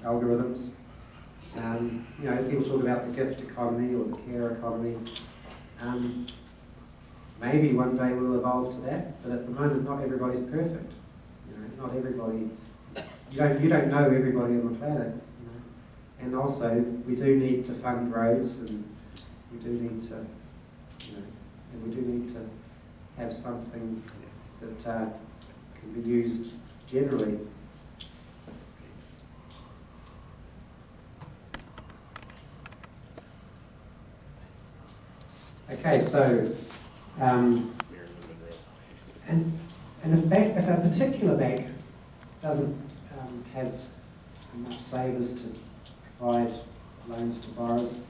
algorithms. People talk about the gift economy or the care economy. Maybe one day we'll evolve to that, but at the moment, not everybody's perfect. Not everybody. You don't know everybody on the planet. And also, we do need to fund roads, and we do need to, have something that can be used generally. Okay, so, and if a particular bank doesn't have enough savers to provide loans to borrowers,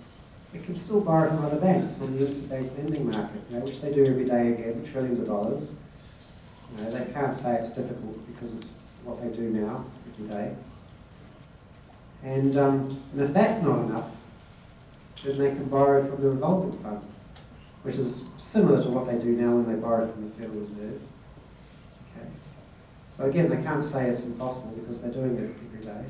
it can still borrow from other banks on the interbank lending market, which they do every day again, trillions of dollars. They can't say it's difficult because it's what they do now every day. And if that's not enough, then they can borrow from the revolving fund, which is similar to what they do now when they borrow from the Federal Reserve. Okay. So again, they can't say it's impossible because they're doing it every day.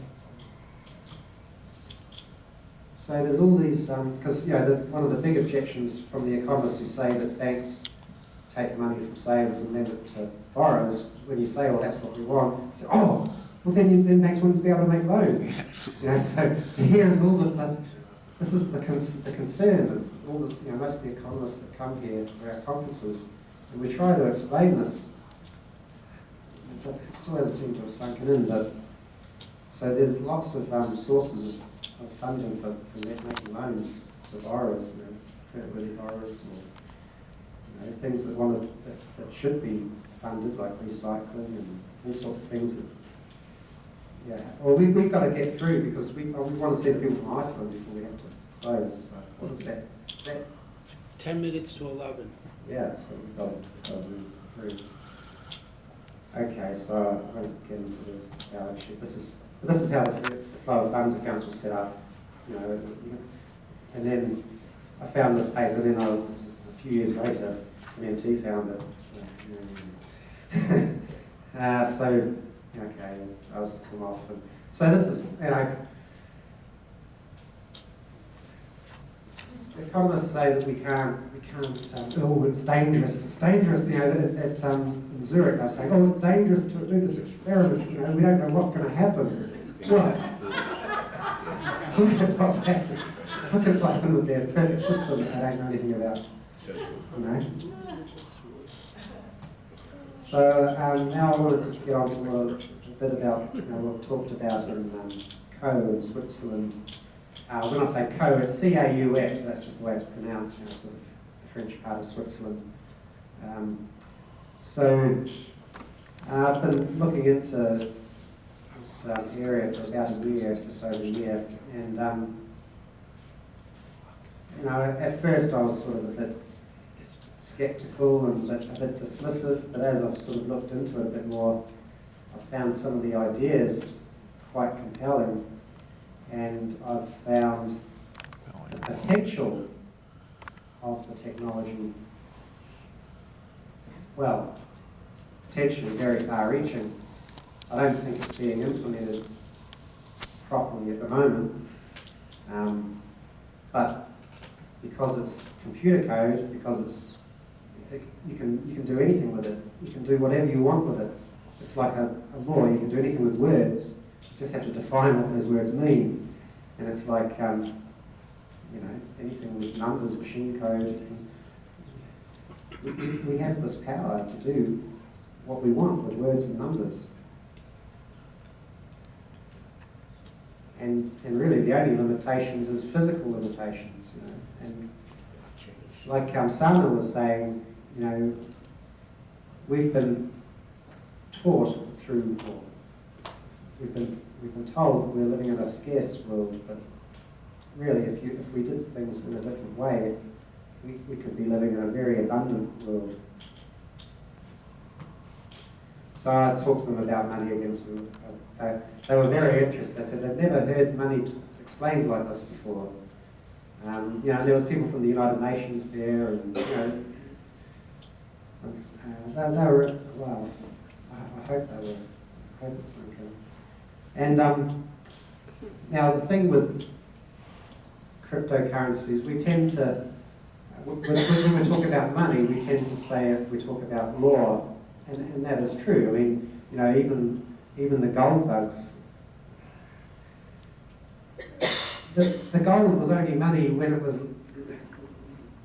So there's all these, because one of the big objections from the economists who say that banks take money from savers and lend it to borrowers, when you say, well, that's what we want, say, oh, well then banks wouldn't be able to make loans. So here's all of the, this is the concern of all the, most of the economists that come here to our conferences, and we try to explain this. It still hasn't seemed to have sunken in, but so there's lots of sources of funding for making loans to borrowers, credit-worthy borrowers, or things that should be funded, like recycling and all sorts of things that. Well, we've got to get through because we want to see the people from Iceland before we have to close. So what is that? Is that 10 minutes to 11. Yeah, so we've got to move through. Okay, so I won't get into the balance sheet. This is how the flow of funds accounts was set up, and then I found this paper, and then a few years later, MT found it. So, okay, I'll just come off. And so this is, economists say that we can't. Oh, it's dangerous. It's dangerous. In Zurich, they're saying, oh, it's dangerous to do this experiment. We don't know what's going to happen. Well, look at what's happening. Look at what's happened with their perfect system that they don't know anything about. So now I want to just get on to a bit about what we talked about in Co in Switzerland. When I say Co, it's C-A-U-X, but that's just the way it's pronounced, sort of the French part of Switzerland. So I've been looking into this area for about a year, just over a year, and at first I was sort of a bit sceptical and a bit dismissive, but as I've sort of looked into it a bit more, I've found some of the ideas quite compelling, and I've found the potential of the technology, well, potentially very far-reaching. I don't think it's being implemented properly at the moment, but because it's computer code, because you can do anything with it. You can do whatever you want with it. It's like a law. You can do anything with words. You just have to define what those words mean. And it's like anything with numbers, machine code. We have this power to do what we want with words and numbers. And really the only limitations is physical limitations, And like Sana was saying, we've been taught through, we've been told that we're living in a scarce world, but really if we did things in a different way, we could be living in a very abundant world. So I talked to them about money against them. They were very interested. They said they'd never heard money explained like this before. There was people from the United Nations there, and they were, well, I hope they were. I hope it was okay. And now the thing with cryptocurrencies, we tend to, when we talk about money, we tend to say we talk about law, and that is true. I mean, you know, even the gold bugs. The gold was only money when it was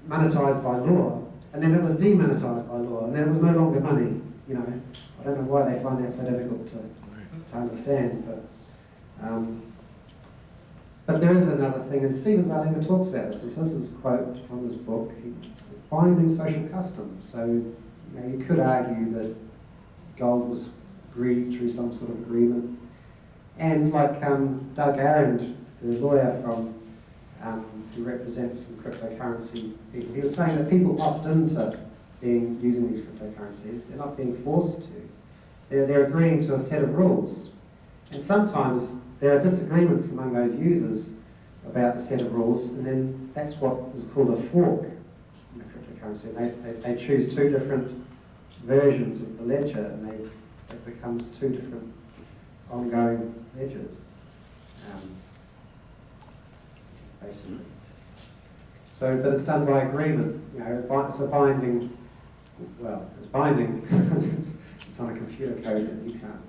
monetized by law, and then it was demonetized by law, and then it was no longer money. You know, I don't know why they find that so difficult to understand, but there is another thing, and Stephen Zarlenga talks about this, and this is a quote from his book, binding social custom. So, you know, you could argue that gold was agreed through some sort of agreement, and like Doug Arend, the lawyer from who represents some cryptocurrency people, he was saying that people opt into using these cryptocurrencies. They're not being forced to. They're agreeing to a set of rules, and sometimes there are disagreements among those users about the set of rules, and then that's what is called a fork in the cryptocurrency. They choose two different versions of the ledger, and it becomes two different ongoing ledgers. Basically. So, but it's done by agreement. You know, it's a binding. Well, it's binding because it's on a computer code that you can't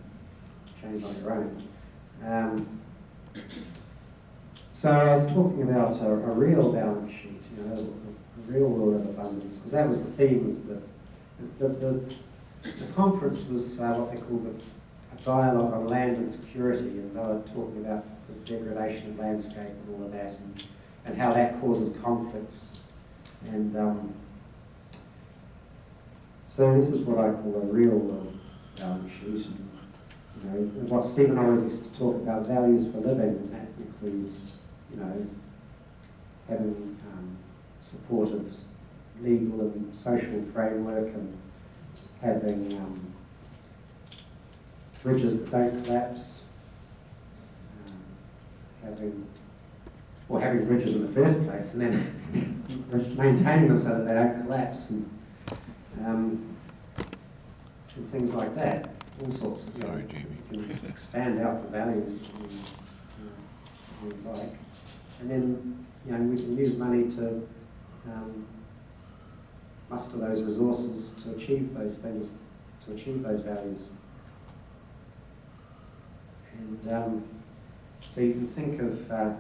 change on your own. So I was talking about a real balance sheet. You know, a real law of abundance, because that was the theme of the conference was what they called a dialogue on land and security, and they were talking about the degradation of landscape and all of that, and how that causes conflicts. And so this is what I call a real balance sheet. And, you know, what Stephen always used to talk about, values for living, and that includes, you know, having supportive legal and social framework, and having bridges that don't collapse, having bridges in the first place, and then maintaining them so that they don't collapse, and things like that. All sorts of, you know, you can expand out the values we like, and then, you know, we can use money to muster those resources to achieve those things, to achieve those values. And so you can think of the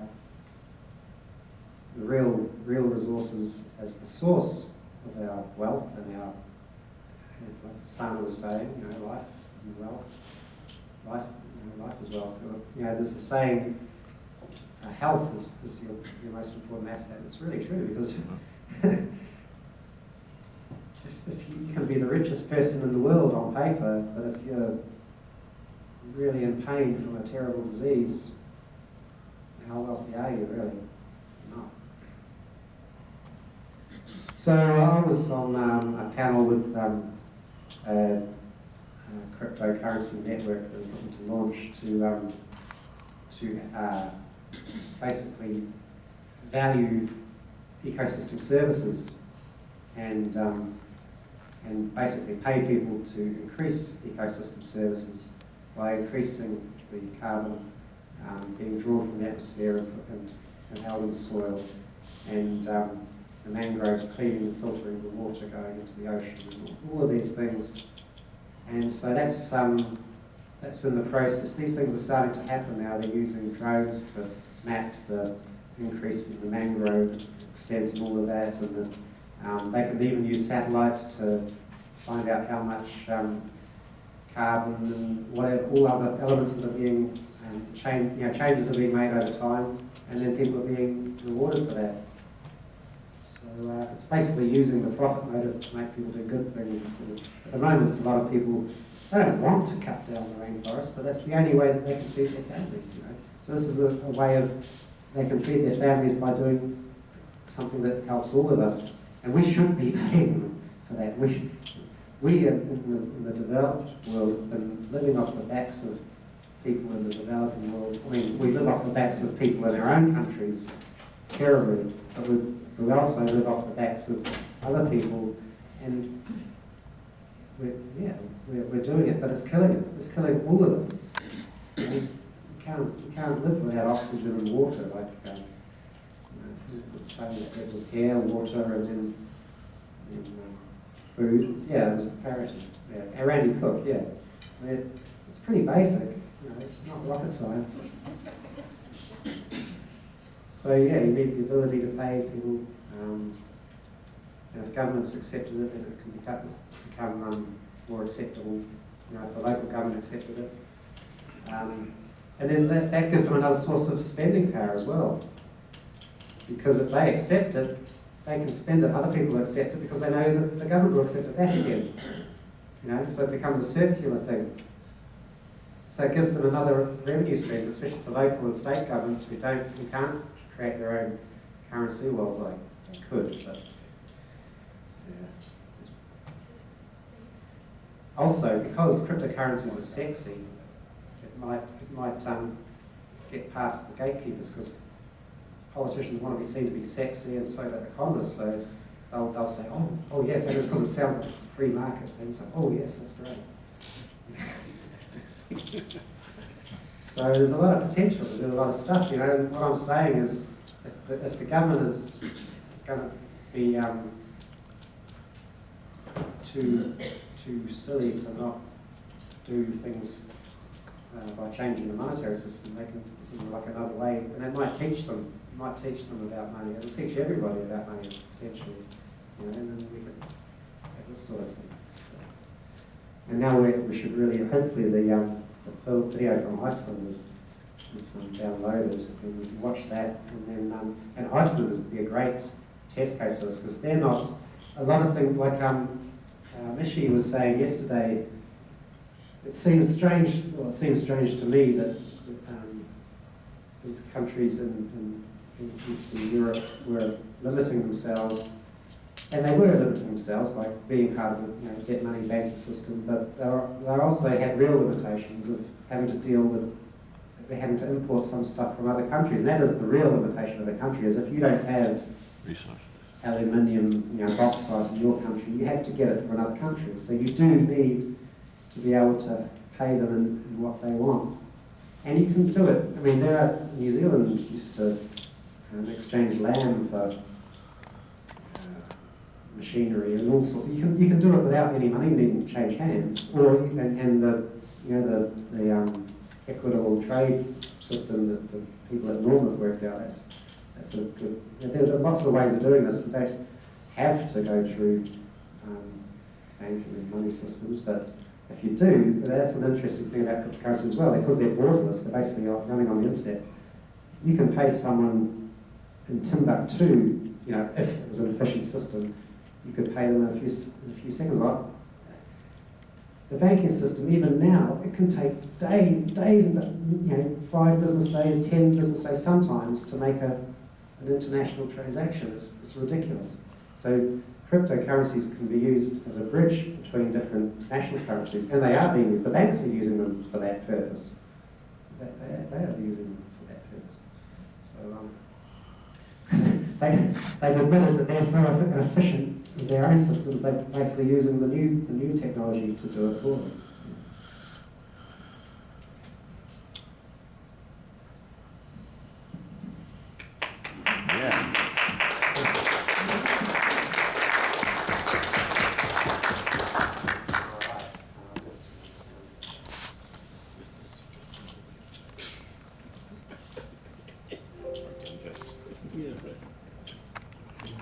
real resources as the source of our wealth and our, like Sana was saying, you know, life and wealth. Life is wealth. You know, there's the saying, health is your most important asset. It's really true, because if you can be the richest person in the world on paper, but if you're really in pain from a terrible disease, how wealthy are you really? Not. So I was on a panel with a cryptocurrency network that was looking to launch to basically value ecosystem services and basically pay people to increase ecosystem services by increasing the carbon being drawn from the atmosphere and held in the soil, and the mangroves cleaning and filtering the water going into the ocean, and all of these things. And so that's in the process. These things are starting to happen now. They're using drones to map the increase in the mangrove extent and all of that, and they can even use satellites to find out how much carbon and whatever, all other elements that are being changes are being made over time, and then people are being rewarded for that. So it's basically using the profit motive to make people do good things instead of, at the moment, a lot of people, they don't want to cut down the rainforest, but that's the only way that they can feed their families, you know. So this is a way of, they can feed their families by doing something that helps all of us, and we should be paying them for that. We in the developed world have been living off the backs of people in the developing world. I mean, we live off the backs of people in our own countries terribly, but we also live off the backs of other people, and we're doing it, but it's killing it. It's killing all of us. You you can't live without oxygen and water, like saying that it was air, water, and then food. Yeah, it was the parity. Yeah, Randy Cook. Yeah, I mean, it's pretty basic. It's not rocket science. So yeah, you need the ability to pay people. And if governments accepted it, then it can become more acceptable. If the local government accepted it, and then that gives them another source of spending power as well. Because if they accept it, they can spend it. Other people will accept it because they know that the government will accept it back again. So it becomes a circular thing. So it gives them another revenue stream, especially for local and state governments who can't create their own currency. Well, they could, but yeah. Also, because cryptocurrencies are sexy, it might get past the gatekeepers because politicians want to be seen to be sexy, and so do economists. So they'll say, oh yes, that is because it sounds like it's a free market thing. So yes, that's great. So there's a lot of potential to do a lot of stuff. What I'm saying is, if the government is going to be too silly to not do things by changing the monetary system, this is like another way, and it might teach them about money. It'll teach everybody about money potentially, and then we can have this sort of thing. So, and now we should really, hopefully, the video from Iceland is downloaded, and we can watch that, and then and Iceland would be a great test case for this because they're not a lot of things like Mishi was saying yesterday. It seems strange. Well, it seems strange to me that these countries in Eastern Europe were limiting themselves, and they were limiting themselves by being part of the debt money banking system. But they also had real limitations of having to import some stuff from other countries, and that is the real limitation of a country. Is if you don't have aluminium, bauxite in your country, you have to get it from another country. So you do need to be able to pay them in what they want. And you can do it. I mean, New Zealand used to exchange land for machinery and all sorts. You can do it without any money needing to change hands. The equitable trade system that the people at Norm have worked out. That's a good. There are lots of ways of doing this. You don't have to go through banking and money systems, but if you do, that's an interesting thing about cryptocurrencies as well, because they're borderless, they're basically running on the internet. You can pay someone in Timbuktu, if it was an efficient system, you could pay them in a few seconds. The banking system, even now, it can take days and 5 business days, 10 business days sometimes to make an international transaction. It's ridiculous. So cryptocurrencies can be used as a bridge between different national currencies, and they are being used. The banks are using them for that purpose. They are using them for that purpose. So they've admitted that they're so efficient with their own systems, they're basically using the new technology to do it for them. Yeah, right.